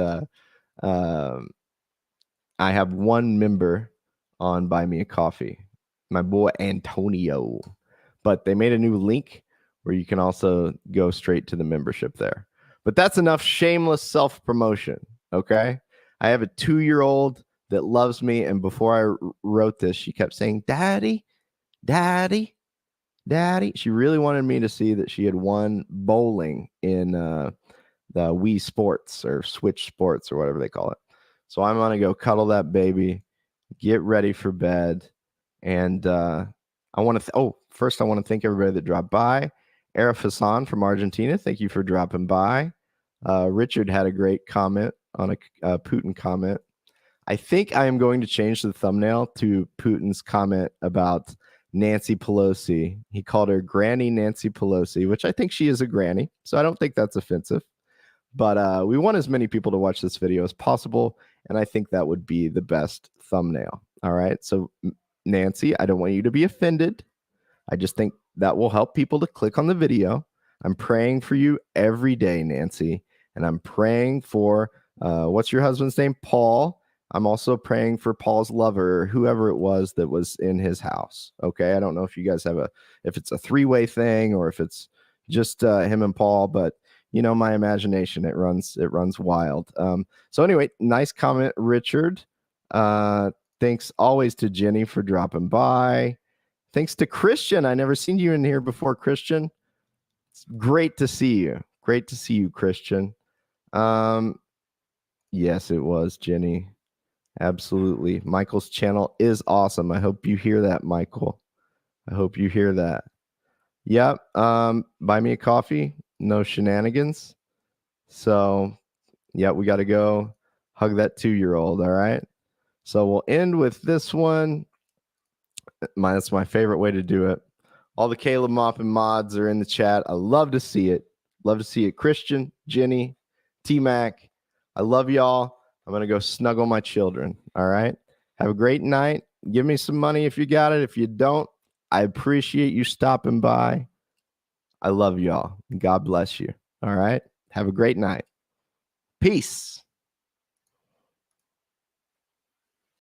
I have one member on Buy Me a Coffee, my boy Antonio. But they made a new link where you can also go straight to the membership there. But that's enough shameless self-promotion, okay? I have a 2-year-old that loves me, and before I wrote this, she kept saying, Daddy, Daddy, Daddy. She really wanted me to see that she had won bowling in the Wii Sports or Switch Sports or whatever they call it. So I'm going to go cuddle that baby, get ready for bed, and I want to first I want to thank everybody that dropped by. Arif Hassan from Argentina, thank you for dropping by. Richard had a great comment on a Putin comment. I think I am going to change the thumbnail to Putin's comment about Nancy Pelosi. He called her Granny Nancy Pelosi, which I think she is a granny, so I don't think that's offensive. But we want as many people to watch this video as possible, and I think that would be the best thumbnail. All right. So, Nancy, I don't want you to be offended. I just think that will help people to click on the video. I'm praying for you every day, Nancy, and I'm praying for what's your husband's name? Paul. I'm also praying for Paul's lover, whoever it was that was in his house. Okay. I don't know if you guys have if it's a three-way thing or if it's just him and Paul, but you know, my imagination, it runs wild. So anyway, nice comment, Richard. Thanks always to Jenny for dropping by. Thanks to Christian. I never seen you in here before, Christian. It's great to see you. Great to see you, Christian. Yes, it was Jenny. Absolutely. Michael's channel is awesome. I hope you hear that, Michael. I hope you hear that. Yep. Buy me a coffee. No shenanigans. So, yeah, we got to go hug that 2-year-old. All right. So we'll end with this one. That's my favorite way to do it. All the Caleb Mop and mods are in the chat. I love to see it. Love to see it. Christian, Jenny, T-Mac. I love y'all. I'm going to go snuggle my children. All right. Have a great night. Give me some money if you got it. If you don't, I appreciate you stopping by. I love y'all. God bless you. All right. Have a great night. Peace.